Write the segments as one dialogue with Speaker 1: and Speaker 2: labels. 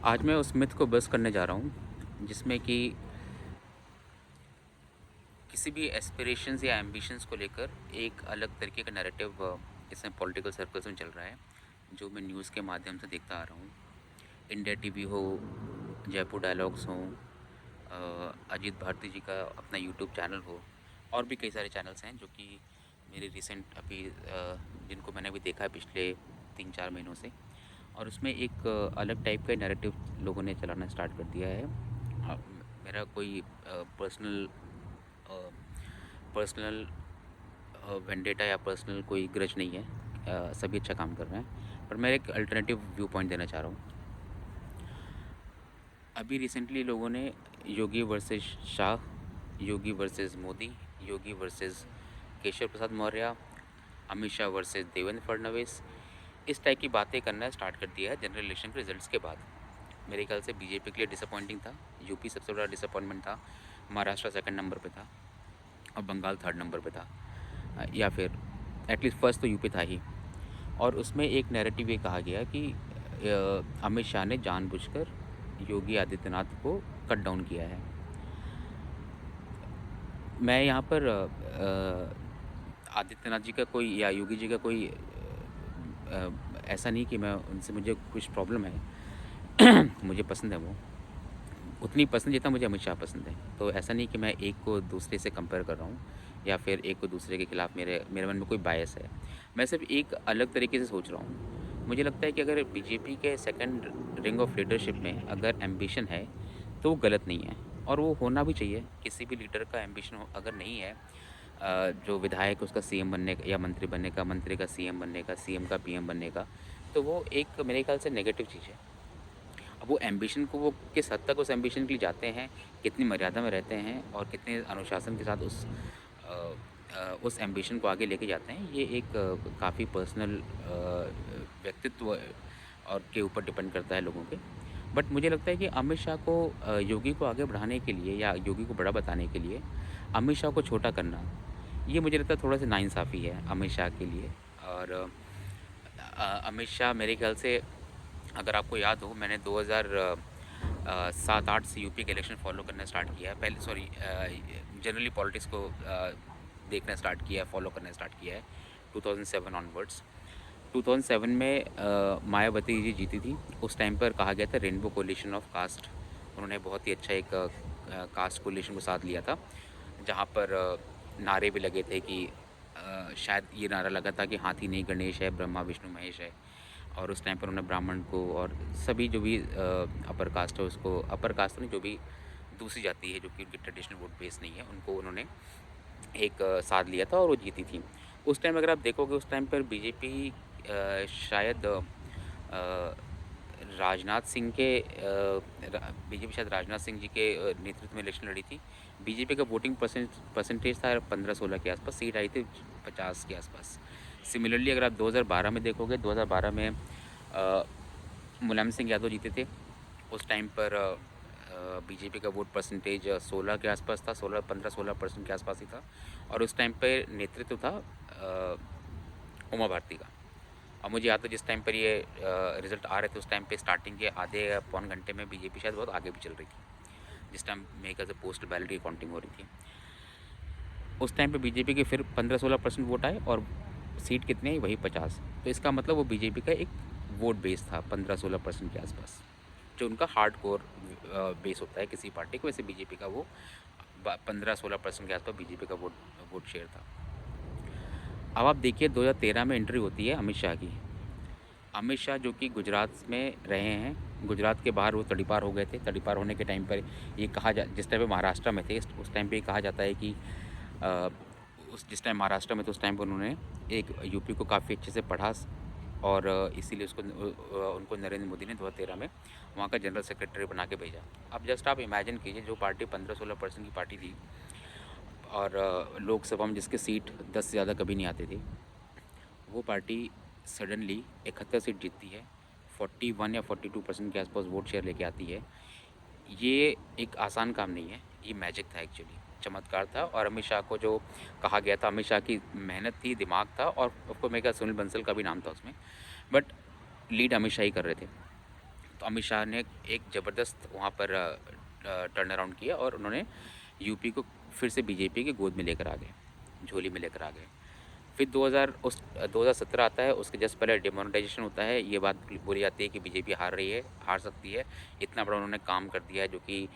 Speaker 1: आज मैं उस मिथ को बस्ट करने जा रहा हूँ जिसमें कि किसी भी एस्पिरेशंस या एम्बिशंस को लेकर एक अलग तरीके का नैरेटिव इसमें पॉलिटिकल सर्कल्स में चल रहा है, जो मैं न्यूज़ के माध्यम से देखता आ रहा हूँ। इंडिया टीवी हो, जयपुर डायलॉग्स हो, अजीत भारती जी का अपना यूट्यूब चैनल हो, और भी कई सारे चैनल्स हैं जो कि मेरे रिसेंट अभी जिनको मैंने अभी देखा है पिछले 3-4 महीनों से। और उसमें एक अलग टाइप का नैरेटिव लोगों ने चलाना स्टार्ट कर दिया है। मेरा कोई पर्सनल पर्सनल वेंडेटा या पर्सनल कोई ग्रज नहीं है। सभी अच्छा काम कर रहे हैं, पर मैं एक अल्टरनेटिव व्यू पॉइंट देना चाह रहा हूँ। अभी रिसेंटली लोगों ने योगी वर्सेस शाह, योगी वर्सेस मोदी, योगी वर्सेस केशव प्रसाद मौर्य, अमित शाह वर्सेस देवेंद्र फडणवीस, इस टाइप की बातें करना स्टार्ट कर दिया है जनरल इलेक्शन के रिजल्ट्स के बाद। मेरे ख्याल से बीजेपी के लिए डिसअपॉइंटिंग था, यूपी सबसे बड़ा डिसअपॉइंटमेंट था, महाराष्ट्र सेकंड नंबर पे था और बंगाल थर्ड नंबर पे था, या फिर एटलीस्ट फर्स्ट तो यूपी था ही। और उसमें एक नैरेटिव ये कहा गया कि अमित शाह ने जानबूझकर योगी आदित्यनाथ को कट डाउन किया है। मैं यहाँ पर आदित्यनाथ जी का कोई या योगी जी का कोई ऐसा नहीं कि मैं उनसे मुझे कुछ प्रॉब्लम है। मुझे पसंद है वो, उतनी पसंद जितना मुझे अमित शाह पसंद है। तो ऐसा नहीं कि मैं एक को दूसरे से कंपेयर कर रहा हूँ या फिर एक को दूसरे के खिलाफ मेरे मेरे मन में कोई बायस है। मैं सिर्फ एक अलग तरीके से सोच रहा हूँ। मुझे लगता है कि अगर बीजेपी के सेकंड रिंग ऑफ लीडरशिप में अगर एम्बिशन है तो वो गलत नहीं है, और वो होना भी चाहिए। किसी भी लीडर का एम्बिशन अगर नहीं है, जो विधायक उसका सीएम बनने का या मंत्री बनने का, मंत्री का सीएम बनने का, सीएम का पीएम बनने का, तो वो एक मेरे ख्याल से नेगेटिव चीज़ है। अब वो एम्बिशन को वो किस हद तक उस एम्बिशन के लिए जाते हैं, कितनी मर्यादा में रहते हैं और कितने अनुशासन के साथ उस एम्बिशन को आगे लेके जाते हैं, ये एक काफ़ी पर्सनल व्यक्तित्व और के ऊपर डिपेंड करता है लोगों के। बट मुझे लगता है कि अमित शाह को योगी को आगे बढ़ाने के लिए या योगी को बड़ा बताने के लिए अमित शाह को छोटा करना, ये मुझे लगता है थोड़ा सा नाइंसाफ़ी है अमित शाह के लिए। और अमित शाह मेरे ख्याल से, अगर आपको याद हो, मैंने 2007-8 से यूपी के इलेक्शन फॉलो करना स्टार्ट किया है। पहले सॉरी, जनरली पॉलिटिक्स को देखना स्टार्ट किया है, फॉलो करना स्टार्ट किया है 2007 ऑनवर्ड्स। 2007 में मायावती जी जीती थी। उस टाइम पर कहा गया था रेनबो कोलिशन ऑफ कास्ट। उन्होंने बहुत ही अच्छा एक कास्ट कोलिशन को साथ लिया था, जहाँ पर नारे भी लगे थे कि शायद ये नारा लगा था कि हाथी नहीं गणेश है, ब्रह्मा विष्णु महेश है। और उस टाइम पर उन्होंने ब्राह्मण को और सभी जो भी अपर कास्ट है उसको, अपर कास्ट नहीं, जो भी दूसरी जाति है जो कि उनकी ट्रेडिशनल वोट बेस नहीं है, उनको उन्होंने एक साथ लिया था और वो जीती थी। उस टाइम अगर आप देखोगे, उस टाइम पर बीजेपी शायद राजनाथ सिंह के बीजेपी शायद राजनाथ सिंह जी के नेतृत्व में इलेक्शन लड़ी थी। बीजेपी का वोटिंग परसेंटेज था 15-16 के आसपास, सीट आई थी 50 के आसपास। सिमिलरली अगर आप 2012 में देखोगे, 2012 में मुलायम सिंह यादव जीते थे। उस टाइम पर बीजेपी का वोट परसेंटेज 16 के आसपास था, 15-16% के आसपास ही था। और उस टाइम पर नेतृत्व था उमा भारती का। और मुझे याद है जिस टाइम पर ये रिज़ल्ट आ रहे थे, उस टाइम पे स्टार्टिंग के आधे पौन घंटे में बीजेपी शायद बहुत आगे भी चल रही थी, जिस टाइम मेरे ख्याल से पोस्ट बैलेट की काउंटिंग हो रही थी। उस टाइम पे बीजेपी के फिर 15-16% वोट आए और सीट कितनी आई, वही 50। तो इसका मतलब वो बीजेपी का एक वोट बेस था 15-16% के आसपास, जो उनका हार्ड कोर बेस होता है किसी पार्टी को। वैसे बीजेपी का वो 15-16% के आसपास बीजेपी का वोट शेयर था। अब आप देखिए 2013 में एंट्री होती है अमित शाह की। अमित शाह जो कि गुजरात में रहे हैं, गुजरात के बाहर वो तड़ीपार हो गए थे। तड़ीपार होने के टाइम पर ये कहा जा जिस टाइम पे महाराष्ट्र में थे, उस टाइम पे ये कहा जाता है कि अ, उस जिस टाइम महाराष्ट्र में थे उस टाइम पर उन्होंने एक यूपी को काफ़ी अच्छे से पढ़ा, और इसीलिए उनको नरेंद्र मोदी ने 2013 में वहाँ का जनरल सेक्रेटरी बना के भेजा। अब जस्ट आप इमेजिन कीजिए, जो पार्टी 15-16% की पार्टी थी और लोकसभा में जिसके सीट 10 से ज़्यादा कभी नहीं आती थी, वो पार्टी सडनली 71 सीट जीतती है, 41 या 42% के आसपास वोट शेयर लेके आती है। ये एक आसान काम नहीं है, ये मैजिक था एक्चुअली, चमत्कार था। और अमित शाह को जो कहा गया था, अमित शाह की मेहनत थी, दिमाग था, और उसको मेरे ख्याल सुनील बंसल का भी नाम था उसमें, बट लीड अमित शाह ही कर रहे थे। तो अमित शाह ने एक ज़बरदस्त वहाँ पर टर्न अराउंड किया और उन्होंने यूपी को फिर से बीजेपी की गोद में लेकर आ गए, झोली में लेकर आ गए। फिर 2017 आता है, उसके जस्ट पहले डिमोनेटाइजेशन होता है। ये बात बोली जाती है कि बीजेपी हार रही है, हार सकती है। इतना बड़ा उन्होंने काम कर दिया है जो कि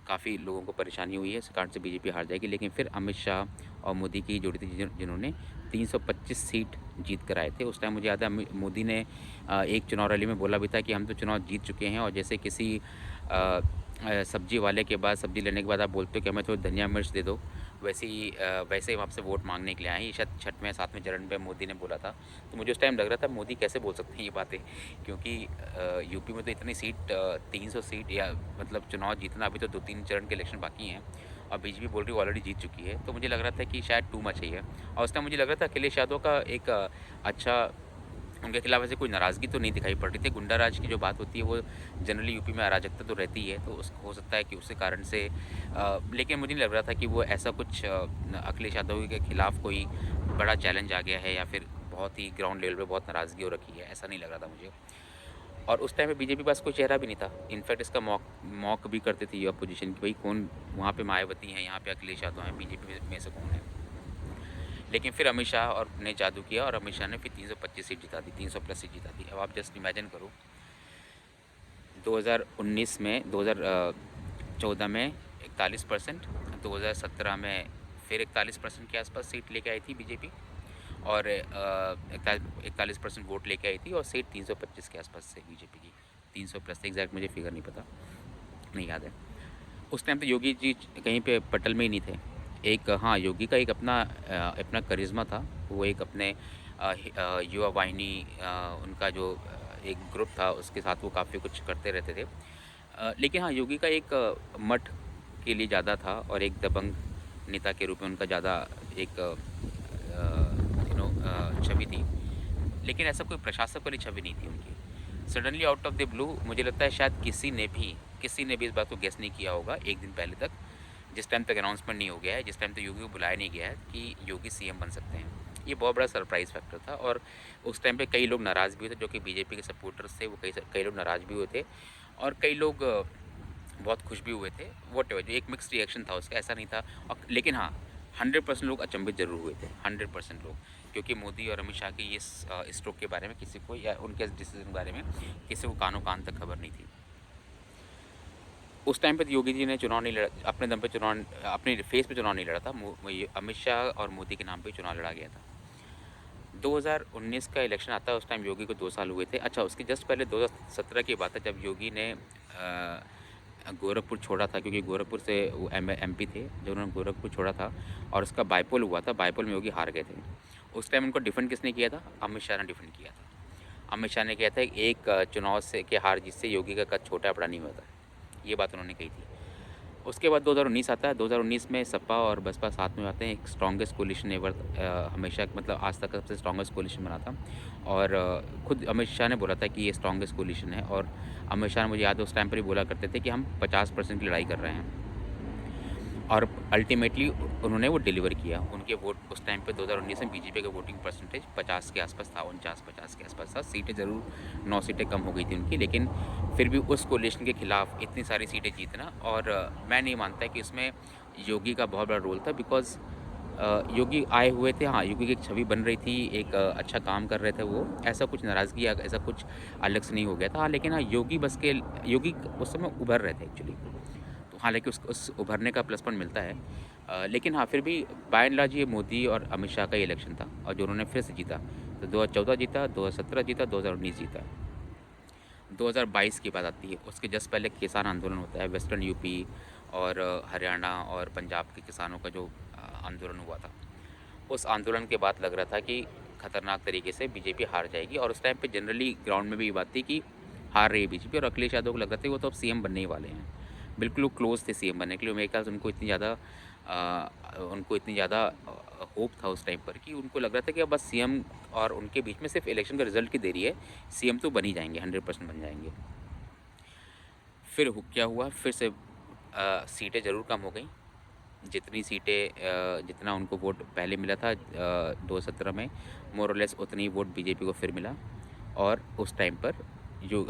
Speaker 1: काफ़ी लोगों को परेशानी हुई है, इस कारण से बीजेपी हार जाएगी। लेकिन फिर अमित शाह और मोदी की जोड़ी थी जिन्होंने 325 सीट जीत कर आए थे। उस टाइम मुझे याद है मोदी ने एक चुनाव रैली में बोला भी था कि हम तो चुनाव जीत चुके हैं, और जैसे किसी सब्जी वाले के बाद सब्जी लेने के बाद आप बोलते हो कि हमें थोड़ी धनिया मिर्च दे दो, वैसे ही हम आपसे वोट मांगने के लिए आए हैं। शायद छठवें सातवें चरण पे मोदी ने बोला था। तो मुझे उस टाइम लग रहा था मोदी कैसे बोल सकते हैं ये बातें, क्योंकि यूपी में तो इतनी सीट 300 सीट, या मतलब चुनाव जीतना अभी तो 2-3 चरण के इलेक्शन बाकी हैं, और बीजेपी बोल रही है ऑलरेडी जीत चुकी है। तो मुझे लग रहा था कि शायद टू मच है। और उस टाइम मुझे लग रहा था अखिलेश यादव का एक अच्छा, उनके खिलाफ ऐसे कोई नाराज़गी तो नहीं दिखाई पड़ रही थी। गुंडा राज की जो बात होती है वो जनरली यूपी में अराजकता तो रहती है, तो उस हो सकता है कि उसी कारण से लेकिन मुझे नहीं लग रहा था कि वो ऐसा कुछ अखिलेश यादव के खिलाफ कोई बड़ा चैलेंज आ गया है, या फिर बहुत ही ग्राउंड लेवल पे बहुत नाराज़गी हो रखी है, ऐसा नहीं लग रहा था मुझे। और उस टाइम पे बीजेपी के पास कोई चेहरा भी नहीं था। इनफैक्ट इसका मॉक भी करते थे ये अपोजिशन की, भाई कौन वहाँ पे मायावती हैं, यहाँ पे अखिलेश यादव हैं, बीजेपी में से कौन है। लेकिन फिर अमित शाह और ने जादू किया, और अमित शाह ने फिर 325 सीट जिता दी, 300 प्लस सीट जिता दी। अब आप जस्ट इमेजिन करो, 2019 में 2014 में 41%, 2017 में फिर 41% के आसपास सीट लेके आई थी बीजेपी, और 41% वोट लेके आई थी, और सीट 325 के आसपास से बीजेपी की, 300 प्लस। एग्जैक्ट मुझे फिगर नहीं पता, नहीं याद है। उस टाइम तो योगी जी कहीं पे पटल में ही नहीं थे। एक हाँ, योगी का एक अपना करिश्मा था। वो एक अपने युवा वाहिनी, उनका जो एक ग्रुप था, उसके साथ वो काफ़ी कुछ करते रहते थे। लेकिन हाँ, योगी का एक मठ के लिए ज़्यादा था, और एक दबंग नेता के रूप में उनका ज़्यादा एक छवि थी। लेकिन ऐसा कोई प्रशासक वाली छवि नहीं थी उनकी। Suddenly out of the blue मुझे लगता है शायद किसी ने भी इस बात को गेस नहीं किया होगा एक दिन पहले तक, जिस टाइम तक अनाउंसमेंट नहीं हो गया है, जिस टाइम तक योगी को बुलाया नहीं गया है कि योगी सीएम बन सकते हैं। ये बहुत बड़ा सरप्राइज़ फैक्टर था, और उस टाइम पे कई लोग नाराज़ भी हुए थे, जो कि बीजेपी के सपोर्टर्स थे। वो कई लोग नाराज़ भी हुए थे, और कई लोग बहुत खुश भी हुए थे। वॉटेवर, जो एक मिक्स्ड रिएक्शन था उसका, ऐसा नहीं था। लेकिन हाँ, 100% लोग अचंभित ज़रूर हुए थे, 100% लोग, क्योंकि मोदी और अमित शाह की ये स्ट्रोक के बारे में किसी को, या उनके डिसीजन के बारे में किसी को कानों कान तक खबर नहीं थी। उस टाइम पे योगी जी ने चुनाव नहीं लड़ा, अपने दम पे चुनाव, अपने फेस पे चुनाव नहीं लड़ा था। अमित शाह और मोदी के नाम पे चुनाव लड़ा गया था। 2019 का इलेक्शन आता है, उस टाइम योगी को 2 साल हुए थे। अच्छा, उसके जस्ट पहले 2017 की बात है, जब योगी ने गोरखपुर छोड़ा था, क्योंकि गोरखपुर से वो एमपी थे, जब उन्होंने गोरखपुर छोड़ा था और उसका बाईपोल हुआ था, बाईपोल में योगी हार गए थे। उस टाइम उनको डिफेंड किसने किया था? अमित शाह ने डिफेंड किया था। अमित शाह ने किया था एक चुनाव से के हार जीत से योगी का कद छोटा बड़ा नहीं होता, ये बात उन्होंने कही थी। उसके बाद 2019 आता है। 2019 में सपा और बसपा साथ में आते हैं, एक स्ट्रॉन्गेस्ट कोलिशन एवर, हमेशा मतलब आज तक का सबसे स्ट्रॉन्गेस्ट कोलिशन बना था। और खुद अमित शाह ने बोला था कि ये स्ट्रॉन्गेस्ट कोलिशन है, और अमित शाह ने, मुझे याद है, उस टाइम पर ही बोला करते थे कि हम 50% की लड़ाई कर रहे हैं, और अल्टीमेटली उन्होंने वो डिलीवर किया। उनके वोट उस टाइम पे 2019 में बीजेपी का वोटिंग परसेंटेज 50 के आसपास था, 49-50 के आसपास था। सीटें ज़रूर 9 सीटें कम हो गई थी उनकी, लेकिन फिर भी उस कोलिशन के खिलाफ इतनी सारी सीटें जीतना, और मैं नहीं मानता कि इसमें योगी का बहुत बड़ा रोल था, बिकॉज़ योगी आए हुए थे। हाँ, योगी की एक छवि बन रही थी, एक अच्छा काम कर रहे थे वो, ऐसा कुछ नाराज़गी या ऐसा कुछ अलग से नहीं हो गया था। हाँ, लेकिन हाँ, योगी उस समय उभर रहे थे एक्चुअली, तो हालाँकि उस उभरने का प्लस पॉइंट मिलता है। लेकिन हाँ, फिर भी बाय एंड लार्ज ये मोदी और अमित शाह का ही इलेक्शन था, और जो उन्होंने फिर से जीता, तो 2014 जीता, 2017 जीता, 2019 जीता। 2022 की बात आती है, उसके जस्ट पहले किसान आंदोलन होता है, वेस्टर्न यूपी और हरियाणा और पंजाब के किसानों का जो आंदोलन हुआ था। उस आंदोलन के बाद लग रहा था कि खतरनाक तरीके से बीजेपी हार जाएगी, और उस टाइम पे जनरली ग्राउंड में भी ये बात थी कि हार रही है बीजेपी, और अखिलेश यादव को लग रहा था वो तो अब सीएम बनने ही वाले हैं। बिल्कुल वो क्लोज थे सीएम बनने के लिए। मेरे ख्याल से उनको इतनी ज़्यादा होप था उस टाइम पर, कि उनको लग रहा था कि अब बस सीएम और उनके बीच में सिर्फ इलेक्शन का रिजल्ट की देरी है, सीएम तो बन ही जाएंगे, 100% बन जाएंगे। फिर क्या हुआ, फिर से सीटें ज़रूर कम हो गई। जितना उनको वोट पहले मिला था 2017 में, मोर और लेस उतनी वोट बीजेपी को फिर मिला। और उस टाइम पर जो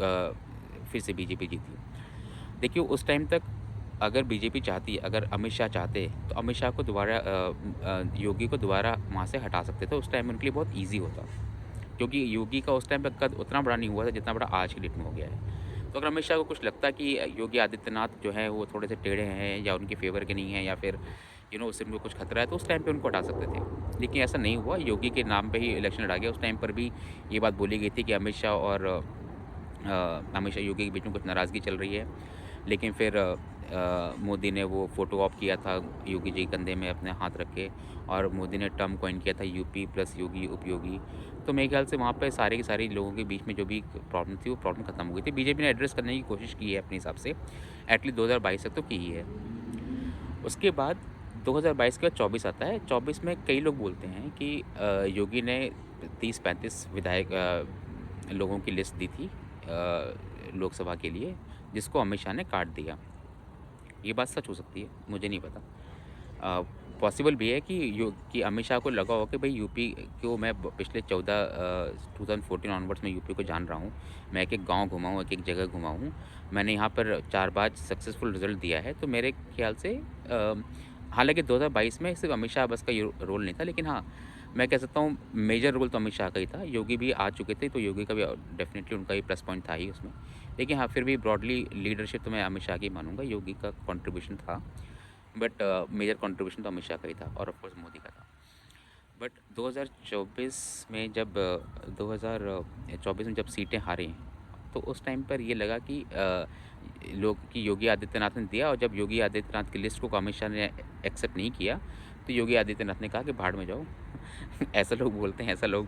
Speaker 1: फिर से बीजेपी जीती। देखिए उस टाइम तक अगर बीजेपी चाहती, अगर अमित शाह चाहते तो अमित शाह को दोबारा योगी को दोबारा वहाँ से हटा सकते थे। उस टाइम उनके लिए बहुत ईज़ी होता, क्योंकि योगी का उस टाइम पे कद उतना बड़ा नहीं हुआ था जितना बड़ा आज की डेट में हो गया है। तो अगर अमित शाह को कुछ लगता कि योगी आदित्यनाथ जो है वो थोड़े से टेढ़े हैं या उनके फेवर के नहीं हैं या फिर उससे उनको कुछ खतरा है, तो उस टाइम पे उनको हटा सकते थे। लेकिन ऐसा नहीं हुआ, योगी के नाम पे ही इलेक्शन लड़ा गया। उस टाइम पर भी ये बात बोली गई थी कि अमित शाह योगी के बीच में कुछ नाराज़गी चल रही है। लेकिन फिर मोदी ने वो फ़ोटो ऑप किया था योगी जी के कंधे में अपने हाथ रख के, और मोदी ने टर्म कॉइन किया था यूपी प्लस योगी उपयोगी। तो मेरे ख्याल से वहाँ पे सारे के सारे लोगों के बीच में जो भी प्रॉब्लम थी वो प्रॉब्लम खत्म हो गई थी। बीजेपी ने एड्रेस करने की कोशिश की है अपने हिसाब से, एटलीस्ट 2022 तक तो की ही है। उसके बाद 2022 के बाद 24 आता है। 24 में कई लोग बोलते हैं कि योगी ने 30-35 विधायक लोगों की लिस्ट दी थी लोकसभा के लिए, जिसको अमित शाह ने काट दिया। ये बात सच हो सकती है, मुझे नहीं पता। पॉसिबल भी है कि अमित शाह को लगा हो कि भाई यूपी को मैं पिछले 2014 ऑनवर्ड्स में यूपी को जान रहा हूँ। मैं एक-एक गाँव घुमा हूँ, एक-एक जगह घुमा हूँ। मैंने यहाँ पर 4 बार सक्सेसफुल रिज़ल्ट दिया है। तो मेरे ख़्याल से हालाँकि 2022 में सिर्फ़ अमित शाह बस का ये रोल नहीं था, लेकिन हाँ, मैं कह सकता हूँ मेजर रोल तो अमित शाह का ही था। योगी भी आ चुके थे, तो योगी का भी डेफ़िनेटली उनका ही प्लस पॉइंट था ही उसमें। लेकिन हाँ, फिर भी ब्रॉडली लीडरशिप तो मैं अमित शाह की मानूँगा, योगी का कंट्रीब्यूशन था। बट मेजर कंट्रीब्यूशन तो अमित शाह का ही था और ऑफ कोर्स मोदी का था। बट 2024 में जब 2024 में जब सीटें हारी, तो उस टाइम पर ये लगा कि लोग कि योगी आदित्यनाथ ने दिया, और जब योगी आदित्यनाथ की लिस्ट को अमित शाह ने एक्सेप्ट नहीं किया, तो योगी आदित्यनाथ ने कहा कि भाड़ में जाओ। ऐसा लोग बोलते हैं, ऐसा लोग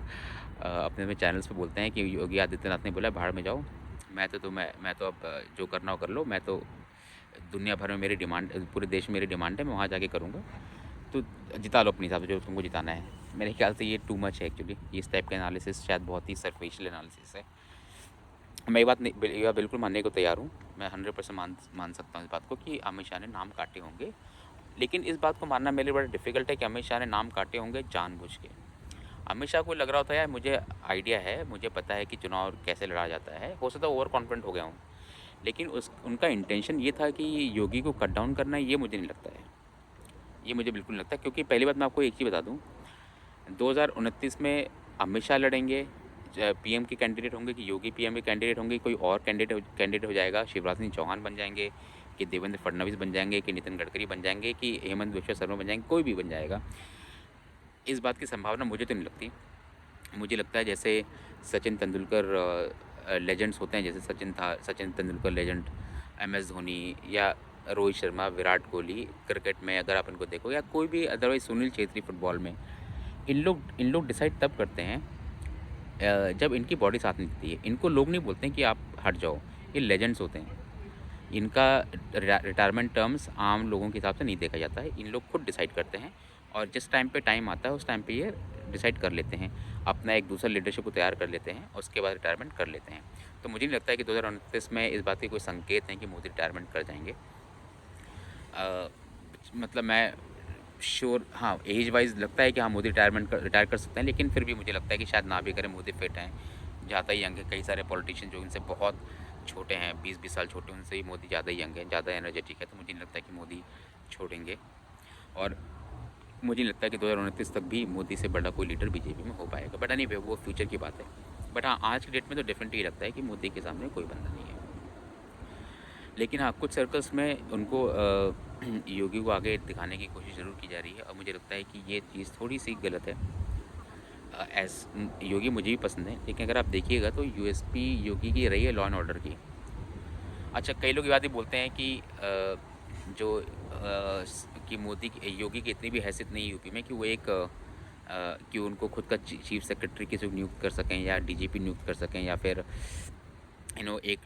Speaker 1: अपने चैनल्स पे बोलते हैं कि योगी आदित्यनाथ ने बोला भाड़ में जाओ, मैं तो अब जो करना हो कर लो, मैं तो दुनिया भर में मेरी डिमांड, पूरे देश में मेरी डिमांड है, मैं वहाँ जाके करूँगा। तो जिता लो अपने हिसाब से जो तुमको जिताना है। मेरे ख्याल से ये टू मच है एक्चुअली, इस टाइप का एनालिसिस शायद बहुत ही सरफेशियल एनालिसिस है। मैं ये बात नहीं, ये बात बिल्कुल मानने को तैयार हूँ। मैं 100% मान सकता हूँ इस बात को कि अमित शाह ने नाम काटे होंगे। लेकिन इस बात को मानना मेरे लिए बड़ा डिफ़िकल्ट है कि अमित शाह ने नाम काटे होंगे जानबूझ के। अमित शाह को लग रहा होता है यार मुझे आइडिया है, मुझे पता है कि चुनाव कैसे लड़ा जाता है। हो सकता है ओवर कॉन्फिडेंट हो गया हूँ। लेकिन उनका इंटेंशन ये था कि योगी को कट डाउन करना है, ये मुझे नहीं लगता है। ये मुझे बिल्कुल नहीं लगता, क्योंकि पहली बात मैं आपको एक चीज़ बता दूँ, 2029 में अमित शाह लड़ेंगे, पीएम के कैंडिडेट होंगे, कि योगी पीएम के कैंडिडेट होंगे, कोई और कैंडिडेट हो जाएगा, शिवराज सिंह चौहान बन जाएंगे, कि देवेंद्र फडणवीस बन जाएंगे, कि नितिन गडकरी बन जाएंगे, कि हेमंत बिश्वा शर्मा बन जाएंगे, कोई भी बन जाएगा। इस बात की संभावना मुझे तो नहीं लगती। मुझे लगता है जैसे सचिन तेंदुलकर लेजेंड्स होते हैं, जैसे सचिन तेंदुलकर लेजेंड, एमएस धोनी या रोहित शर्मा, विराट कोहली क्रिकेट में अगर आप इनको देखो, या कोई भी अदरवाइज सुनील छेत्री फुटबॉल में, इन लोग डिसाइड तब करते हैं जब इनकी बॉडी साथ नहीं देती है। इनको लोग नहीं बोलते हैं कि आप हट जाओ, ये लेजेंड्स होते हैं। इनका रिटायरमेंट टर्म्स आम लोगों के हिसाब से नहीं देखा जाता है, इन लोग खुद डिसाइड करते हैं, और जिस टाइम पे टाइम आता है उस टाइम पे ये डिसाइड कर लेते हैं, अपना एक दूसरा लीडरशिप को तैयार कर लेते हैं, और उसके बाद रिटायरमेंट कर लेते हैं। तो मुझे नहीं लगता है कि 2029 में इस बात के कोई संकेत हैं कि मोदी रिटायरमेंट कर जाएंगे। मतलब मैं श्योर, हाँ, एज वाइज लगता है कि हाँ मोदी रिटायर कर सकते हैं, लेकिन फिर भी मुझे लगता है कि शायद ना भी करें। मोदी फिट हैं, ज़्यादा यंग है। कई सारे पॉलिटिशियन जो इनसे बहुत छोटे हैं, 20-20 साल छोटे, उनसे ही मोदी ज़्यादा यंग है, ज़्यादा एनर्जेटिक है। तो मुझे नहीं लगता है कि मोदी छोड़ेंगे, और मुझे नहीं लगता है कि 2029 तक भी मोदी से बड़ा कोई लीडर बीजेपी में हो पाएगा। बट एनीवे वो फ्यूचर की बात है। बट हाँ, आज की डेट में तो डेफिनेटली लगता है कि मोदी के सामने कोई बंदा नहीं है। लेकिन हाँ, कुछ सर्कल्स में उनको योगी को आगे दिखाने की कोशिश ज़रूर की जा रही है, और मुझे लगता है कि ये चीज़ थोड़ी सी गलत है। योगी मुझे भी पसंद है, लेकिन अगर आप देखिएगा तो यूएसपी योगी की रही है लॉ एंड ऑर्डर की। अच्छा, कई लोग ये बात ही बोलते हैं कि कि योगी की इतनी भी हैसियत नहीं है यूपी में कि वो कि उनको खुद का चीफ सेक्रेटरी किसी को नियुक्त कर सकें, या डीजीपी नियुक्त कर सकें, या फिर एक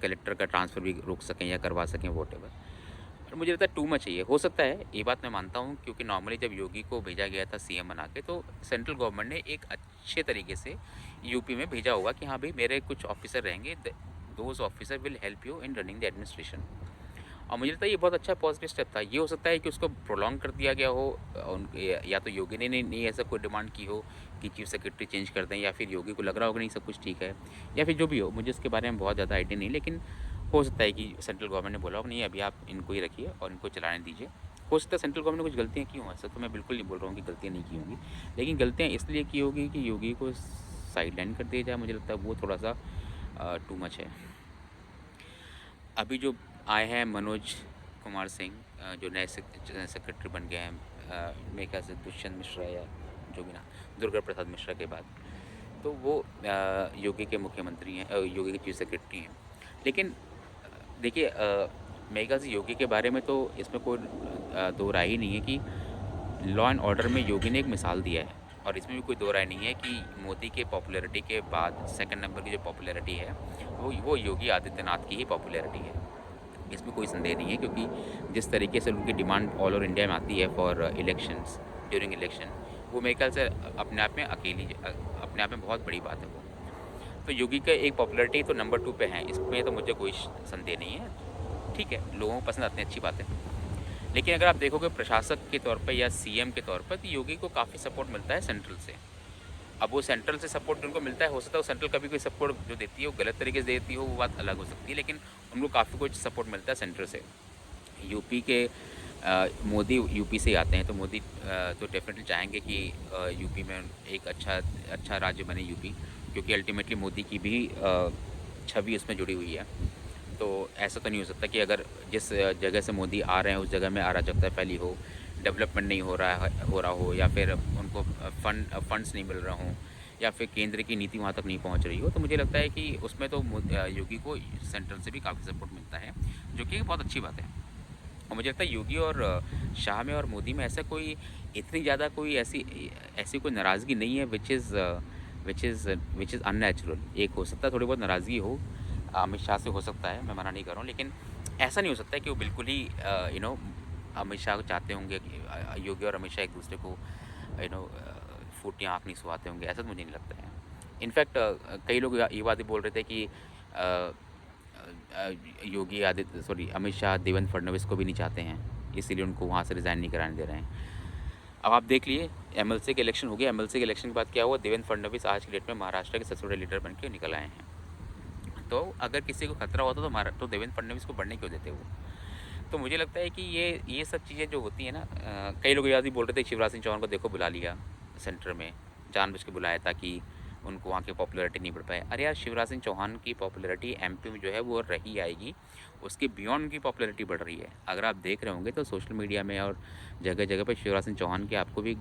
Speaker 1: कलेक्टर का ट्रांसफ़र भी रोक सकें या करवा सकें, वॉटेवर। और मुझे लगता है टू मच है ये। हो सकता है, ये बात मैं मानता हूँ, क्योंकि नॉर्मली जब योगी को भेजा गया था सीएम बना के, तो सेंट्रल गवर्नमेंट ने एक अच्छे तरीके से यूपी में भेजा होगा कि हाँ भाई मेरे कुछ ऑफिसर रहेंगे, those officer will help you in running the administration. और मुझे लगता है ये बहुत अच्छा पॉजिटिव स्टेप था। ये हो सकता है कि उसको प्रोलॉन्ग कर दिया गया हो, या तो योगी ने नहीं ऐसा कोई डिमांड की हो कि चीफ सेक्रेटरी चेंज कर दें, या फिर योगी को लग रहा हो कि नहीं सब कुछ ठीक है, या फिर जो भी हो, मुझे इसके बारे में बहुत ज़्यादा आइडिया नहीं, लेकिन हो सकता है कि सेंट्रल गवर्नमेंट ने बोला हो कि नहीं अभी आप इनको ही रखिए और इनको चलाने दीजिए। हो सकता है सेंट्रल गवर्नमेंट ने कुछ गलतियाँ की हों, ऐसा तो मैं बिल्कुल नहीं बोल रहा हूँ कि गलतियाँ नहीं की होंगी, लेकिन गलतियाँ इसलिए की होगी कि योगी को साइडलाइन कर दिया जाए। मुझे लगता है वो थोड़ा सा टू मच है। अभी जो आए हैं मनोज कुमार सिंह, जो नए सेक्रेटरी बन गए हैं, मेरे ख्याल से दुष्यंत मिश्रा या जो भी ना, दुर्गा प्रसाद मिश्रा के बाद, तो वो योगी के मुख्यमंत्री हैं, योगी के चीफ सेक्रेटरी हैं। लेकिन देखिए, मेरे ख्याल से योगी के बारे में तो इसमें कोई दो राय ही नहीं है कि लॉ एंड ऑर्डर में योगी ने एक मिसाल दिया है, और इसमें भी कोई दो राय नहीं है कि मोदी के पॉपुलैरिटी के बाद सेकंड नंबर की जो पॉपुलैरिटी है वो योगी आदित्यनाथ की ही पॉपुलैरिटी है। इसमें कोई संदेह नहीं है, क्योंकि जिस तरीके से उनकी डिमांड ऑल ओवर इंडिया में आती है फॉर इलेक्शंस, ड्यूरिंग इलेक्शन, वो मेरे ख्याल से अपने आप में अपने आप में बहुत बड़ी बात है वो। तो योगी का एक पॉपुलैरिटी तो नंबर 2 पे है, इसमें तो मुझे कोई संदेह नहीं है। ठीक है, लोगों को पसंद आते हैं, अच्छी बात है। लेकिन अगर आप देखोगे प्रशासक के तौर पर या सीएम के तौर पर, तो योगी को काफ़ी सपोर्ट मिलता है सेंट्रल से। अब वो सेंट्रल से सपोर्ट उनको मिलता है, हो सकता है वो सेंट्रल कभी कोई सपोर्ट जो देती है वो गलत तरीके से देती हो, वो बात अलग हो सकती है, लेकिन उनको काफ़ी कुछ सपोर्ट मिलता है सेंट्रल से। यूपी के मोदी यूपी से ही आते हैं, तो मोदी तो डेफिनेटली चाहेंगे कि यूपी में एक अच्छा राज्य बने यूपी, क्योंकि अल्टीमेटली मोदी की भी छवि उसमें जुड़ी हुई है। तो ऐसा तो नहीं हो सकता कि अगर जिस जगह से मोदी आ रहे हैं उस जगह में अराजकता फैली हो, डेवलपमेंट नहीं हो रहा हो, या फिर उनको फंड्स नहीं मिल रहा हों, या फिर केंद्र की नीति वहाँ तक नहीं पहुँच रही हो। तो मुझे लगता है कि उसमें तो योगी को सेंट्रल से भी काफ़ी सपोर्ट मिलता है, जो कि बहुत अच्छी बात है। और मुझे लगता है योगी और शाह में और मोदी में ऐसा कोई इतनी ज़्यादा कोई ऐसी कोई नाराज़गी नहीं है विच इज़ अननेचुरल। एक हो सकता है थोड़ी बहुत नाराज़गी हो अमित शाह से, हो सकता है, मैं मना नहीं कर रहा हूँ, लेकिन ऐसा नहीं हो सकता है कि वो बिल्कुल ही अमित शाह को चाहते होंगे कि योगी और अमित शाह एक दूसरे को फूट या आँख नहीं सुहाते होंगे, ऐसा तो मुझे नहीं लगता है। इनफैक्ट कई लोग ये बात भी बोल रहे थे कि अमित शाह देवेंद्र फडणवीस को भी नहीं चाहते हैं, इसीलिए उनको वहाँ से रिज़ाइन नहीं कराने दे रहे हैं। अब आप देख लिए एमएलसी के इलेक्शन हो गया, एमएलसी के इलेक्शन के बाद क्या हुआ, देवेंद्र फडणवीस आज की डेट में महाराष्ट्र के सबसे बड़े लीडर बन के निकल आए हैं। तो अगर किसी को खतरा होता तो देवेंद्र फडणवीस को बढ़ने क्यों देते वो। तो मुझे लगता है कि ये सब चीज़ें जो होती हैं ना, कई लोग याद ही बोल रहे थे शिवराज सिंह चौहान को देखो बुला लिया सेंटर में, जानबूझ के बुलाया ताकि उनको वहाँ की पॉपुलैरिटी नहीं बढ़ पाए। अरे यार, शिवराज सिंह चौहान की पॉपुलैरिटी एमपी में जो है वो रही आएगी, उसके बियॉन्ड उनकी पॉपुलैरिटी बढ़ रही है। अगर आप देख रहे होंगे तो सोशल मीडिया में और जगह जगह पर शिवराज सिंह चौहान की आपको भी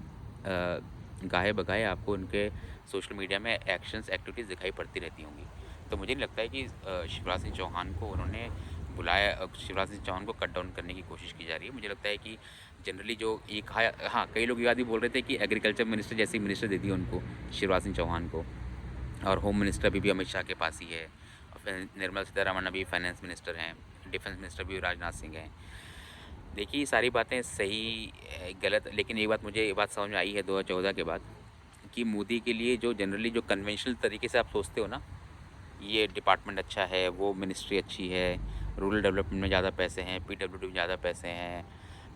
Speaker 1: गाहे बगाहे आपको उनके सोशल मीडिया में एक्टिविटीज़ दिखाई पड़ती रहती होंगी। तो मुझे नहीं लगता है कि शिवराज सिंह चौहान को उन्होंने बुलाया, शिवराज सिंह चौहान को कट डाउन करने की कोशिश की जा रही है। मुझे लगता है कि जनरली जो एक हाँ, कई लोग याद ही बोल रहे थे कि एग्रीकल्चर मिनिस्टर जैसी मिनिस्टर दे दी उनको, शिवराज सिंह चौहान को, और होम मिनिस्टर भी अमित शाह के पास ही है, और फिर निर्मला सीतारमण अभी फाइनेंस मिनिस्टर हैं, डिफेंस मिनिस्टर भी राजनाथ सिंह हैं। देखिए, सारी बातें सही गलत, लेकिन एक बात मुझे ये बात समझ में आई है 2014 के बाद, कि मोदी के लिए जो जनरली जो कन्वेंशनल तरीके से आप सोचते हो ना, ये डिपार्टमेंट अच्छा है, वो मिनिस्ट्री अच्छी है, रूरल डेवलपमेंट में ज़्यादा पैसे हैं, पीडब्ल्यूडी में ज़्यादा पैसे हैं,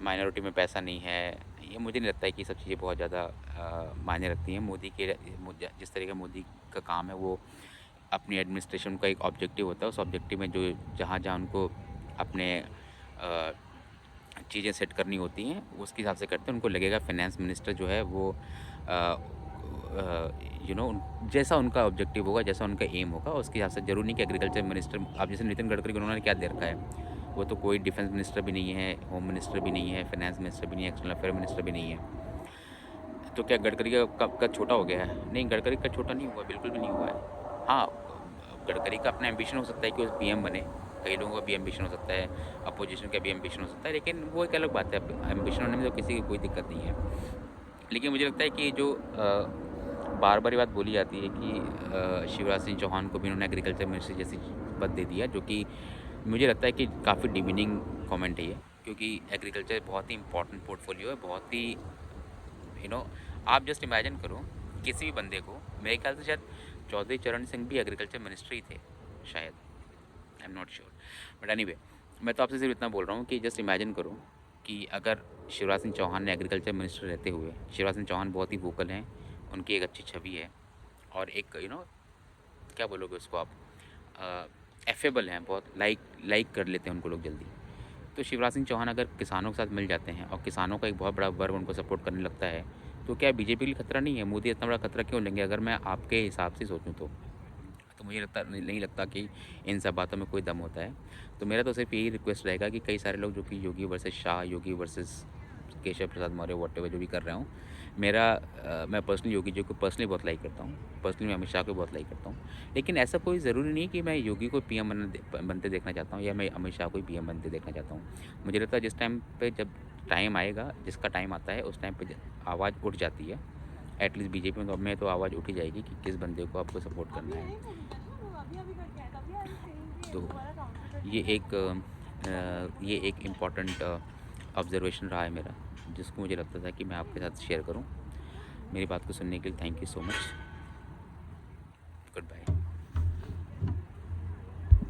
Speaker 1: माइनॉरिटी में पैसा नहीं है, ये मुझे नहीं लगता है कि सब चीज़ें बहुत ज़्यादा मायने रखती हैं। मोदी के जिस तरीके मोदी का काम है, वो अपनी एडमिनिस्ट्रेशन का एक ऑब्जेक्टिव होता है, उस ऑब्जेक्टिव में जो जहाँ उनको अपने चीज़ें सेट करनी होती हैं उसके हिसाब से करते हैं। उनको लगेगा फाइनेंस मिनिस्टर जो है वो जैसा उनका ऑब्जेक्टिव होगा, जैसा उनका एम होगा, उसके हिसाब से। जरूरी नहीं कि एग्रीकल्चर मिनिस्टर, अब जैसे नितिन गडकरी को उन्होंने क्या दे रखा है, वो तो कोई डिफेंस मिनिस्टर भी नहीं है, होम मिनिस्टर भी नहीं है, फाइनेंस मिनिस्टर भी नहीं है, एक्सटर्नल अफेयर मिनिस्टर भी नहीं है। तो क्या गडकरी का कद छोटा हो गया है? नहीं, गडकरी का छोटा नहीं हुआ, बिल्कुल भी नहीं हुआ है। हाँ, गडकरी का अपना एम्बिशन हो सकता है कि वो पीएम बने, कई लोगों का भी एम्बिशन हो सकता है, अपोजिशन का भी एम्बिशन हो सकता है, लेकिन वो एक अलग बात है। एम्बिशन होने में तो किसी की कोई दिक्कत नहीं है। लेकिन मुझे लगता है कि जो बार बार ये बात बोली जाती है कि शिवराज सिंह चौहान को भी उन्होंने एग्रीकल्चर मिनिस्ट्री जैसी पद दे दिया, जो कि मुझे लगता है कि काफ़ी डिमीनिंग कमेंट है ये, क्योंकि एग्रीकल्चर बहुत ही इंपॉर्टेंट पोर्टफोलियो है, बहुत ही आप जस्ट इमेजिन करो किसी भी बंदे को, मेरे ख्याल से शायद चौधरी चरण सिंह भी एग्रीकल्चर मिनिस्ट्री थे शायद, I am not sure, but anyway, मैं तो आपसे सिर्फ इतना बोल रहा हूँ कि जस्ट इमेजिन करो कि अगर शिवराज सिंह चौहान ने एग्रीकल्चर मिनिस्टर रहते हुए, शिवराज सिंह चौहान बहुत ही वोकल हैं, उनकी एक अच्छी छवि है और एक क्या बोलोगे उसको आप, एफेबल हैं, बहुत लाइक लाइक कर लेते हैं उनको लोग जल्दी। तो शिवराज सिंह चौहान अगर किसानों के साथ मिल जाते हैं और किसानों का एक बहुत बड़ा वर्ग उनको सपोर्ट करने लगता है, तो क्या बीजेपी के लिए खतरा नहीं है? मोदी इतना बड़ा खतरा क्यों लेंगे? अगर मैं आपके हिसाब से सोचूं तो मुझे लगता नहीं लगता कि इन सब बातों में कोई दम होता है। तो मेरा तो सिर्फ यही रिक्वेस्ट रहेगा कि कई सारे लोग जो कि योगी वर्सेस शाह, योगी वर्सेस केशव प्रसाद मौर्य, वॉटेवर जो भी कर रहा हूँ, मैं पर्सनली योगी जी को पर्सनली बहुत लाइक करता हूँ, पर्सनली मैं अमित शाह को बहुत लाइक करता हूँ। लेकिन ऐसा कोई ज़रूरी नहीं कि मैं योगी को पीएम बनते देखना चाहता हूँ या मैं अमित शाह को ही पीएम बनते देखना चाहता हूँ। मुझे लगता है जिस टाइम पे जब टाइम आएगा, जिसका टाइम आता है, उस टाइम पे आवाज़ उठ जाती है। एटलीस्ट बीजेपी में तो आवाज़ उठ ही जाएगी कि किस बंदे को आपको सपोर्ट करना है। तो ये एक इम्पॉर्टेंट ऑब्ज़र्वेशन रहा है मेरा, जिसको मुझे लगता था कि मैं आपके साथ शेयर करूं। मेरी बात को सुनने के लिए thank you so much. Good bye.